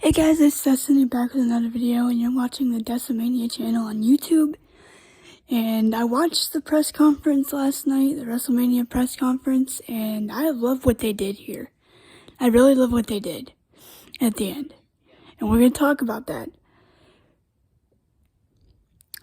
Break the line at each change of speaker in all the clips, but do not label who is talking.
Hey guys, it's Destiny back with another video, and you're watching the Wrestlemania channel on YouTube. And I watched the press conference last night, the Wrestlemania press conference, and I love what they did here. I really love what they did at the end. And we're going to talk about that.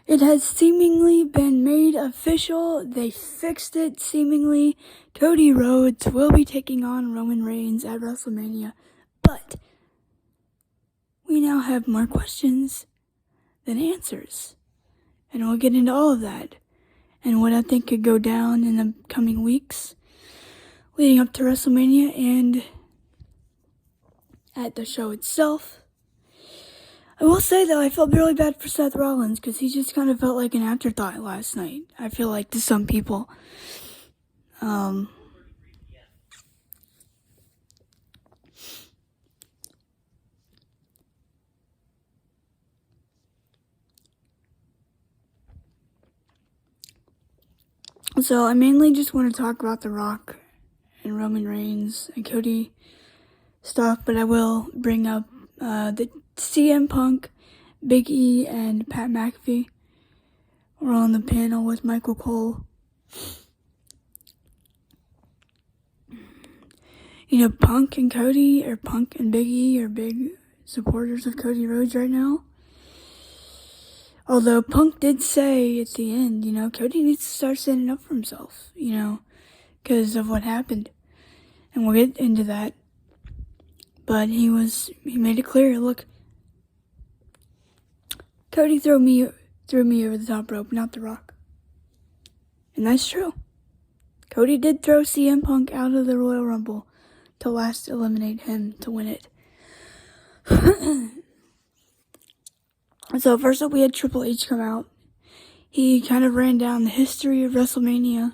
It has seemingly been made official. They fixed it, seemingly. Cody Rhodes will be taking on Roman Reigns at WrestleMania. But we now have more questions than answers. And we'll get into all of that and what I think could go down in the coming weeks leading up to WrestleMania and at the show itself. I will say, though, I felt really bad for Seth Rollins because he just kind of felt like an afterthought last night. I feel like to some people. So I mainly just want to talk about The Rock and Roman Reigns and Cody stuff, but I will bring up the CM Punk, Big E, and Pat McAfee were on the panel with Michael Cole. You know, Punk and Big E are big supporters of Cody Rhodes right now. Although Punk did say at the end, you know, Cody needs to start standing up for himself, you know, because of what happened. And we'll get into that. But he made it clear, look, Cody threw me over the top rope, not The Rock. And that's true. Cody did throw CM Punk out of the Royal Rumble to last eliminate him to win it. So first up, we had Triple H come out. He kind of ran down the history of WrestleMania.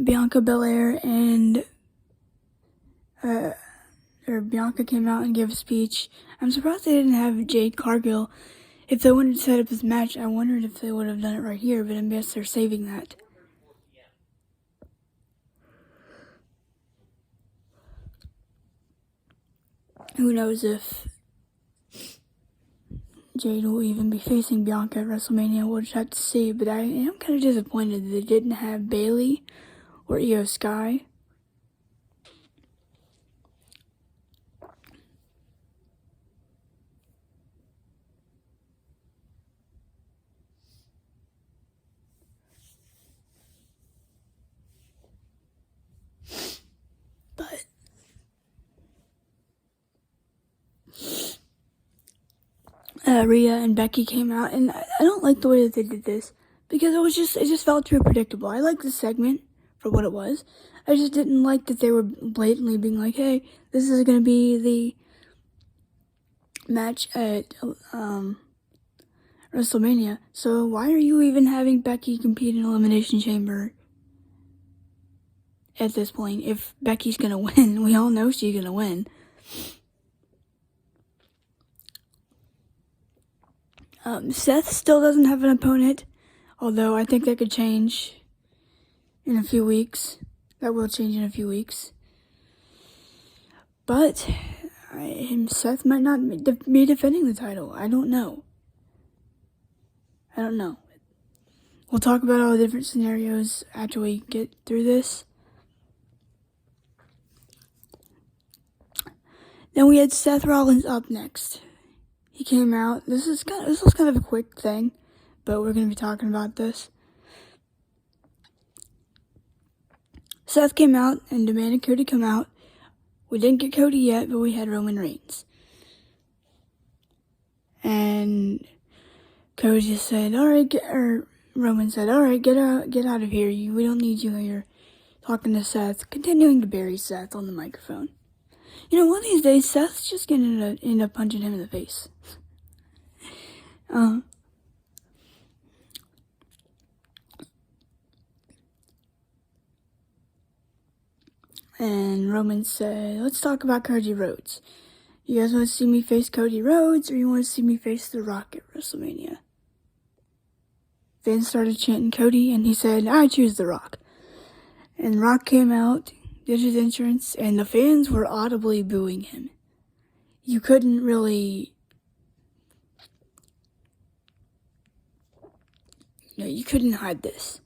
Bianca Belair and Bianca came out and gave a speech. I'm surprised they didn't have Jade Cargill. If they wanted to set up this match, I wondered if they would have done it right here, but I guess they're saving that. Who knows if Jade will even be facing Bianca at WrestleMania. We'll just have to see, but I am kind of disappointed that they didn't have Bayley or Io Sky. But Rhea and Becky came out, and I don't like the way that they did this because it just felt too predictable. I liked the segment for what it was. I just didn't like that they were blatantly being like, "Hey, this is going to be the match at WrestleMania. So why are you even having Becky compete in Elimination Chamber at this point? If Becky's going to win, we all know she's going to win." Seth still doesn't have an opponent, although I think that could change in a few weeks. That will change in a few weeks. But Seth might not be defending the title. I don't know. We'll talk about all the different scenarios after we get through this. Then we had Seth Rollins up next. He came out. This was kind of a quick thing, but we're going to be talking about this. Seth came out and demanded Cody come out. We didn't get Cody yet, but we had Roman Reigns. And Cody just said, Roman said, "All right, get out of here. We don't need you here." Talking to Seth, continuing to bury Seth on the microphone. You know, one of these days, Seth's just going to end up punching him in the face. And Roman said, "Let's talk about Cody Rhodes. You guys want to see me face Cody Rhodes, or you want to see me face The Rock at WrestleMania?" Vince started chanting Cody, and he said, "I choose The Rock." And Rock came out, did his entrance, and the fans were audibly booing him. You couldn't really, you couldn't hide this.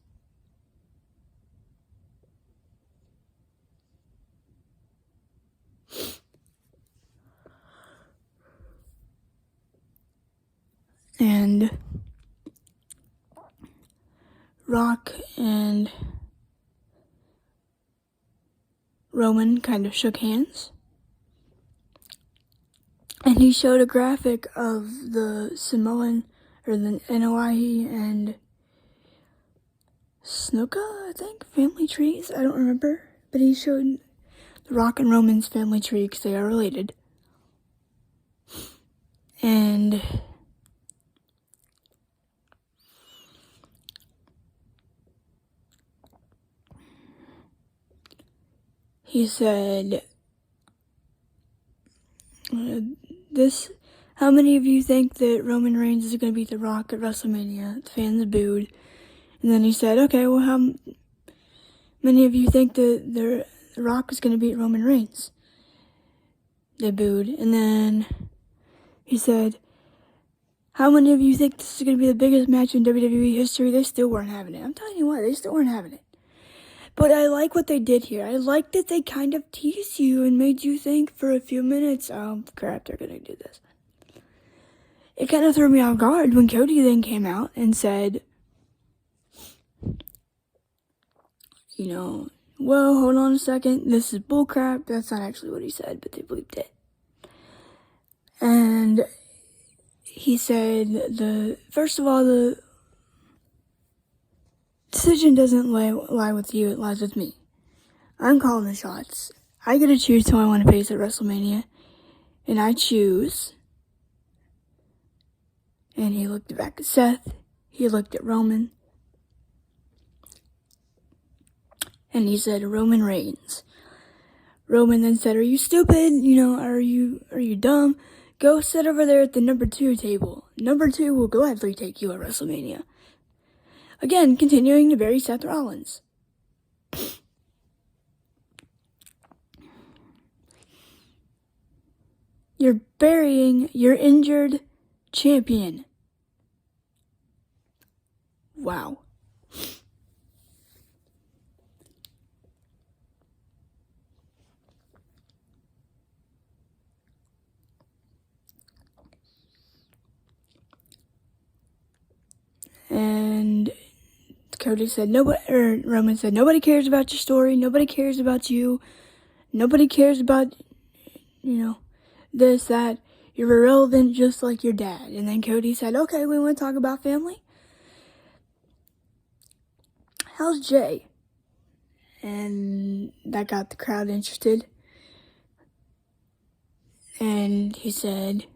And Rock and Roman kind of shook hands. And he showed a graphic of the Samoan, or the Anoa'i and Snuka, I think, family trees. I don't remember. But he showed the Rock and Roman's family tree because they are related. And he said, how many of you think that Roman Reigns is going to beat The Rock at WrestleMania? The fans booed. And then he said, okay, well, how many of you think that The Rock is going to beat Roman Reigns? They booed. And then he said, how many of you think this is going to be the biggest match in WWE history? They still weren't having it. I'm telling you what, they still weren't having it. But I like what they did here. I like that they kind of teased you and made you think for a few minutes, oh, crap, they're going to do this. It kind of threw me off guard when Cody then came out and said, well, hold on a second. This is bullcrap. That's not actually what he said, but they bleeped it. And he said, first of all, the decision doesn't lie with you, it lies with me. I'm calling the shots. I get to choose who I want to face at WrestleMania, and I choose. And he looked back at Seth, he looked at Roman, and he said, Roman Reigns. Roman then said, are you stupid? Are you dumb? Go sit over there at the number 2 table. Number 2 will gladly take you at WrestleMania. Again, continuing to bury Seth Rollins. You're burying your injured champion. Wow. And Cody said, Roman said, nobody cares about your story. Nobody cares about you. Nobody cares about, this, that. You're irrelevant just like your dad. And then Cody said, okay, we want to talk about family. How's Jay? And that got the crowd interested. And he said,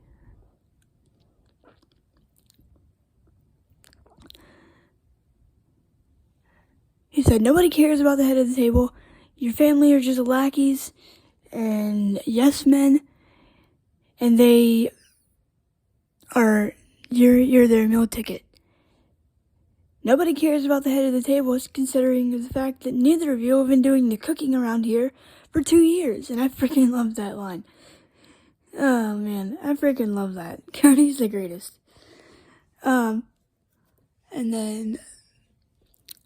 nobody cares about the head of the table. Your family are just lackeys and yes men. And they are, you're their meal ticket. Nobody cares about the head of the table, considering the fact that neither of you have been doing the cooking around here for 2 years. And I freaking love that line. Oh man, I freaking love that. Cody's the greatest. And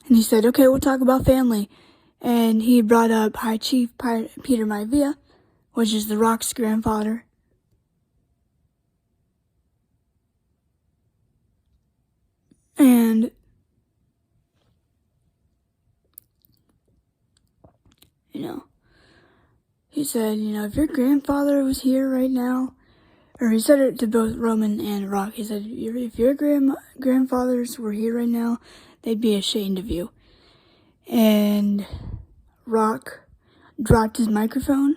he said, okay, we'll talk about family. And he brought up High Chief Peter Maivia, which is The Rock's grandfather. And he said, if your grandfather was here right now, or he said it to both Roman and Rock, he said, if your grandfathers were here right now, they'd be ashamed of you. And Rock dropped his microphone,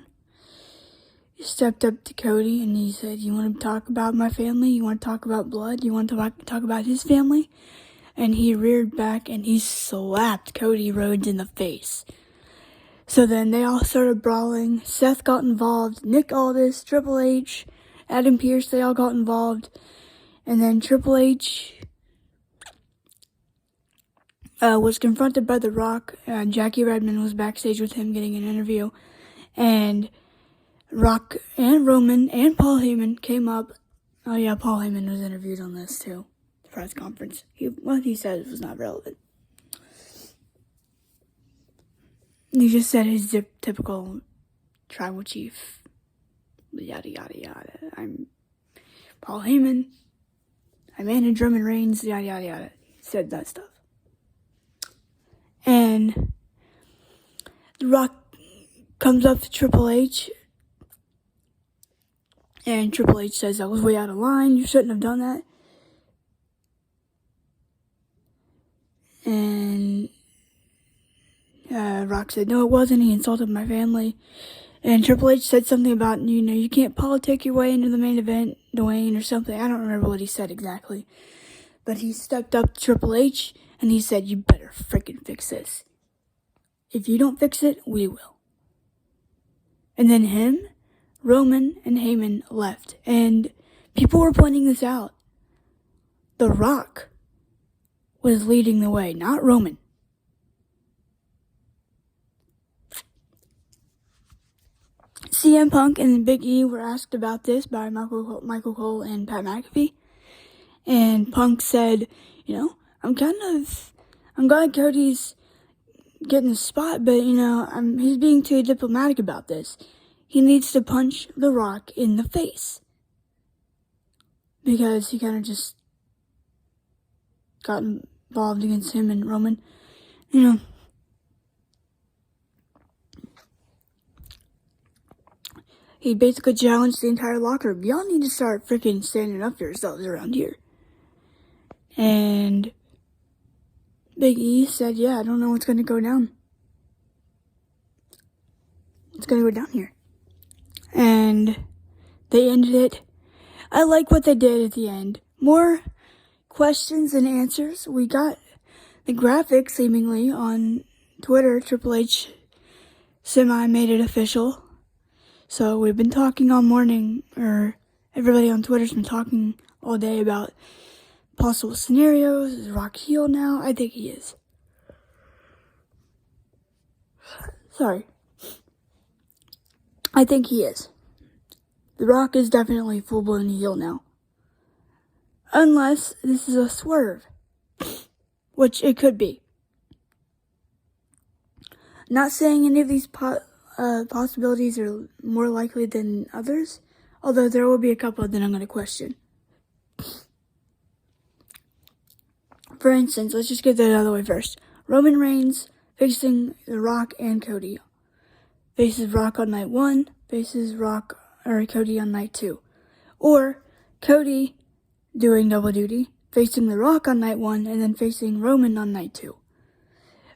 he stepped up to Cody, and he said, you want to talk about my family? You want to talk about blood? You want to talk about his family? And he reared back and he slapped Cody Rhodes in the face. So then they all started brawling. Seth got involved. Nick Aldis, Triple H, Adam Pearce, they all got involved. And then Triple H was confronted by The Rock. Jackie Redmond was backstage with him getting an interview, and Rock and Roman and Paul Heyman came up. Oh yeah, Paul Heyman was interviewed on this too, the press conference. What he said was not relevant. He just said his typical tribal chief, yada yada yada. I'm Paul Heyman. I manage Roman Reigns, yada yada yada. He said that stuff. And The Rock comes up to Triple H, and Triple H says, "That was way out of line. You shouldn't have done that." And Rock said, "No, it wasn't. He insulted my family." And Triple H said something about, you can't politic your way into the main event, Dwayne, or something. I don't remember what he said exactly. But he stepped up to Triple H, and he said, "You better freaking fix this. If you don't fix it, we will." And then him, Roman, and Heyman left. And people were pointing this out. The Rock was leading the way, not Roman. CM Punk and Big E were asked about this by Michael Cole and Pat McAfee. And Punk said, I'm glad Cody's getting the spot, but, he's being too diplomatic about this. He needs to punch The Rock in the face. Because he kind of just got involved against him and Roman. He basically challenged the entire locker room. Y'all need to start freaking standing up for yourselves around here. And Big E said, "Yeah, I don't know what's going to go down. It's going to go down here." And they ended it. I like what they did at the end. More questions than answers. We got the graphic, seemingly, on Twitter. Triple H made it official. So we've been talking all morning, or everybody on Twitter's been talking all day about possible scenarios. Is Rock heel now? I think he is. Sorry. I think he is. The Rock is definitely full-blown heel now. Unless this is a swerve. Which it could be. Not saying any of these possibilities are more likely than others, although there will be a couple that I'm going to question. For instance, let's just get that out of the way first. Roman Reigns facing The Rock and Cody. Faces Rock on night 1, faces Cody on night 2. Or Cody doing double duty, facing The Rock on night 1, and then facing Roman on night 2.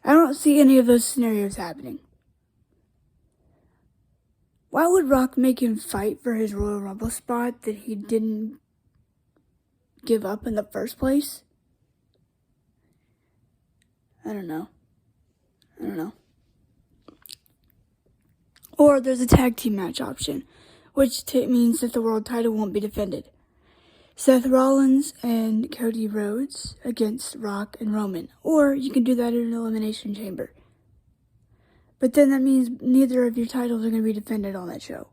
I don't see any of those scenarios happening. Why would Rock make him fight for his Royal Rumble spot that he didn't give up in the first place? I don't know. Or there's a tag team match option, which means that the world title won't be defended. Seth Rollins and Cody Rhodes against Rock and Roman. Or you can do that in an elimination chamber. But then that means neither of your titles are going to be defended on that show.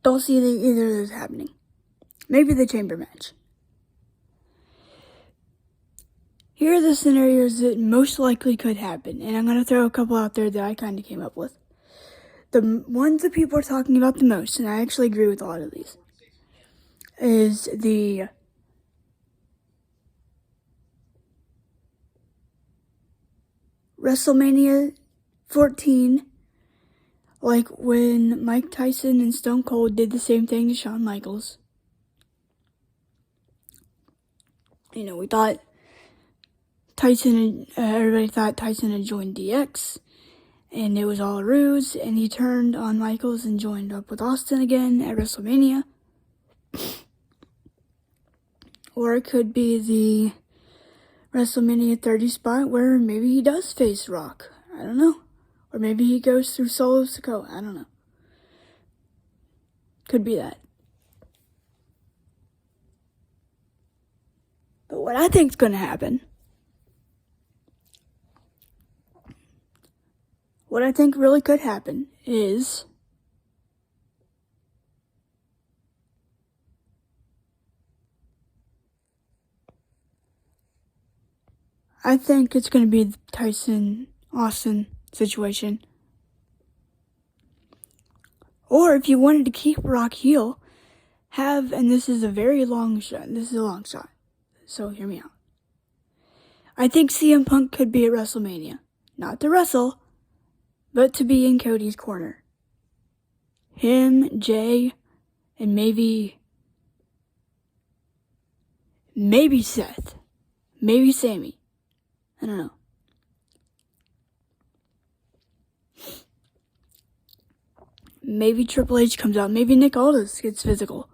Don't see either of those happening. Maybe the chamber match. Here are the scenarios that most likely could happen, and I'm going to throw a couple out there that I kind of came up with. The ones that people are talking about the most, and I actually agree with a lot of these, is the Wrestlemania 14, like when Mike Tyson and Stone Cold did the same thing to Shawn Michaels. We thought everybody thought Tyson had joined DX, and it was all a ruse, and he turned on Michaels and joined up with Austin again at WrestleMania. Or it could be the WrestleMania 30 spot where maybe he does face Rock. I don't know. Or maybe he goes through Solo Sikoa. I don't know. Could be that. But what I think's going to happen, what I think really could happen is I think it's going to be the Tyson-Austin situation. Or if you wanted to keep Rock heel, and this is a very long shot, so hear me out. I think CM Punk could be at WrestleMania. Not to wrestle, but to be in Cody's corner. Him, Jay, and maybe Seth. Maybe Sammy. I don't know. Maybe Triple H comes out. Maybe Nick Aldis gets physical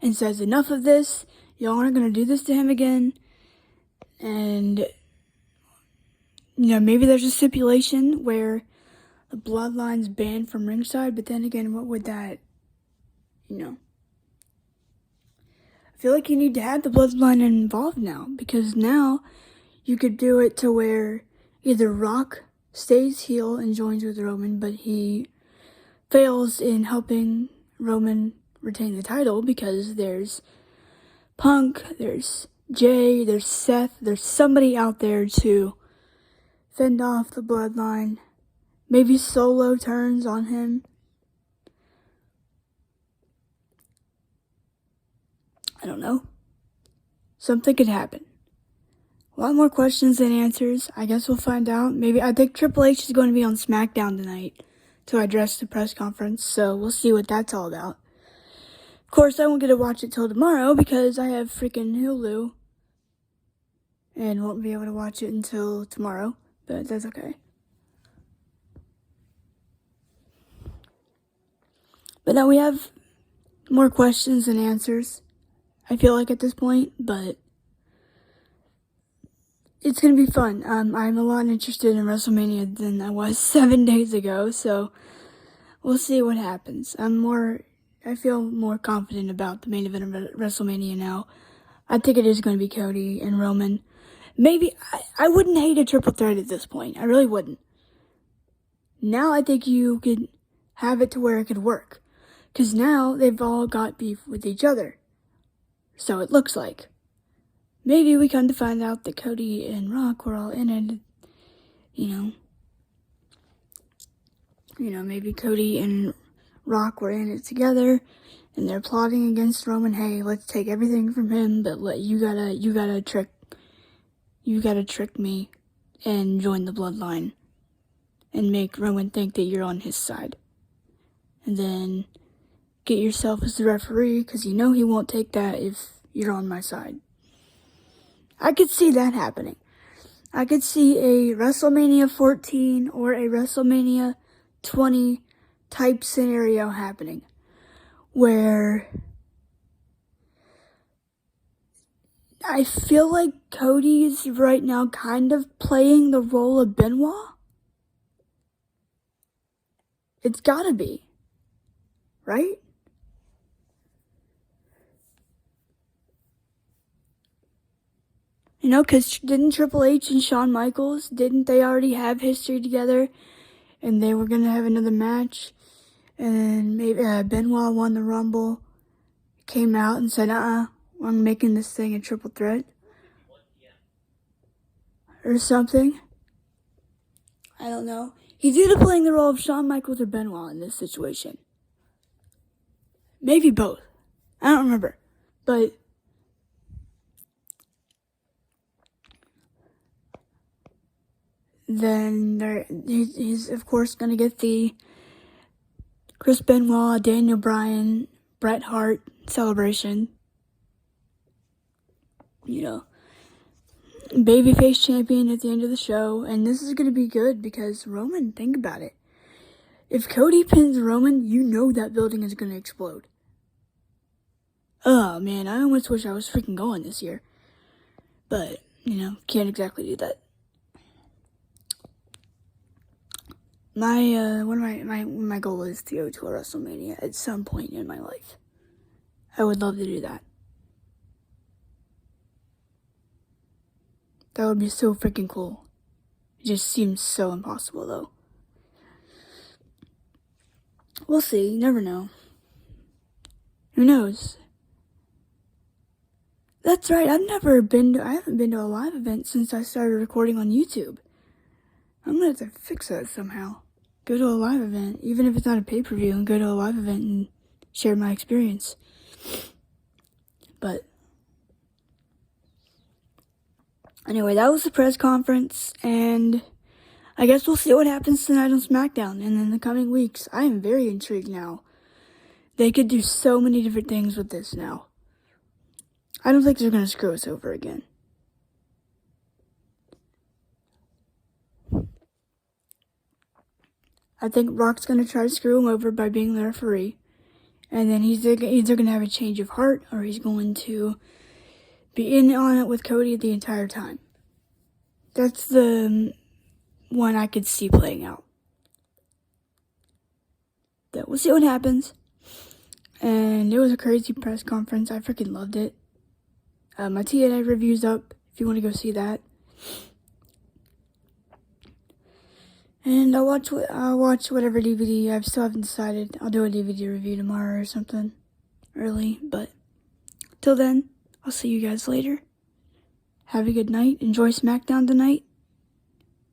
and says, enough of this. Y'all aren't going to do this to him again. And, maybe there's a stipulation where the bloodline's banned from ringside. But then again, what would that, I feel like you need to have the bloodline involved now. Because now you could do it to where either Rock stays heel and joins with Roman, but he fails in helping Roman retain the title because there's Punk, there's Jay, there's Seth, there's somebody out there to fend off the bloodline. Maybe Solo turns on him. I don't know. Something could happen. A lot more questions than answers. I guess we'll find out. I think Triple H is going to be on SmackDown tonight to address the press conference, so we'll see what that's all about. Of course, I won't get to watch it till tomorrow because I have freaking Hulu and won't be able to watch it until tomorrow, but that's okay. But now we have more questions than answers, I feel like at this point, but it's going to be fun. I'm a lot interested in WrestleMania than I was 7 days ago, so we'll see what happens. I feel more confident about the main event of WrestleMania now. I think it is going to be Cody and Roman. Maybe, I wouldn't hate a triple threat at this point. I really wouldn't. Now I think you could have it to where it could work. Because now they've all got beef with each other. So it looks like. Maybe we come to find out that Cody and Rock were all in it, maybe Cody and Rock were in it together, and they're plotting against Roman. Hey, let's take everything from him, but you gotta trick me and join the bloodline, and make Roman think that you're on his side, and then get yourself as the referee, because he won't take that if you're on my side. I could see that happening. I could see a WrestleMania 14 or a WrestleMania 20 type scenario happening where I feel like Cody's right now kind of playing the role of Benoit. It's gotta be, right? Because didn't Triple H and Shawn Michaels, didn't they already have history together? And they were going to have another match. And maybe Benoit won the Rumble, came out and said, I'm making this thing a triple threat. Or something. I don't know. He's either playing the role of Shawn Michaels or Benoit in this situation. Maybe both. I don't remember. But then he's of course going to get the Chris Benoit, Daniel Bryan, Bret Hart celebration. Babyface champion at the end of the show. And this is going to be good because Roman, think about it. If Cody pins Roman, that building is going to explode. Oh, man, I almost wish I was freaking going this year. But, can't exactly do that. My goal is to go to a WrestleMania at some point in my life. I would love to do that. That would be so freaking cool. It just seems so impossible, though. We'll see. You never know. Who knows? That's right. I haven't been to a live event since I started recording on YouTube. I'm gonna have to fix that somehow. Go to a live event, even if it's not a pay-per-view, and go to a live event and share my experience. But anyway, that was the press conference, and I guess we'll see what happens tonight on SmackDown and in the coming weeks. I am very intrigued now. They could do so many different things with this now. I don't think they're going to screw us over again. I think Brock's going to try to screw him over by being the referee. And then he's either going to have a change of heart or he's going to be in on it with Cody the entire time. That's the one I could see playing out. But we'll see what happens. And it was a crazy press conference. I freaking loved it. My TNA review's up if you want to go see that. And I'll watch whatever DVD. I still haven't decided. I'll do a DVD review tomorrow or something early. But till then, I'll see you guys later. Have a good night. Enjoy SmackDown tonight.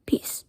Peace.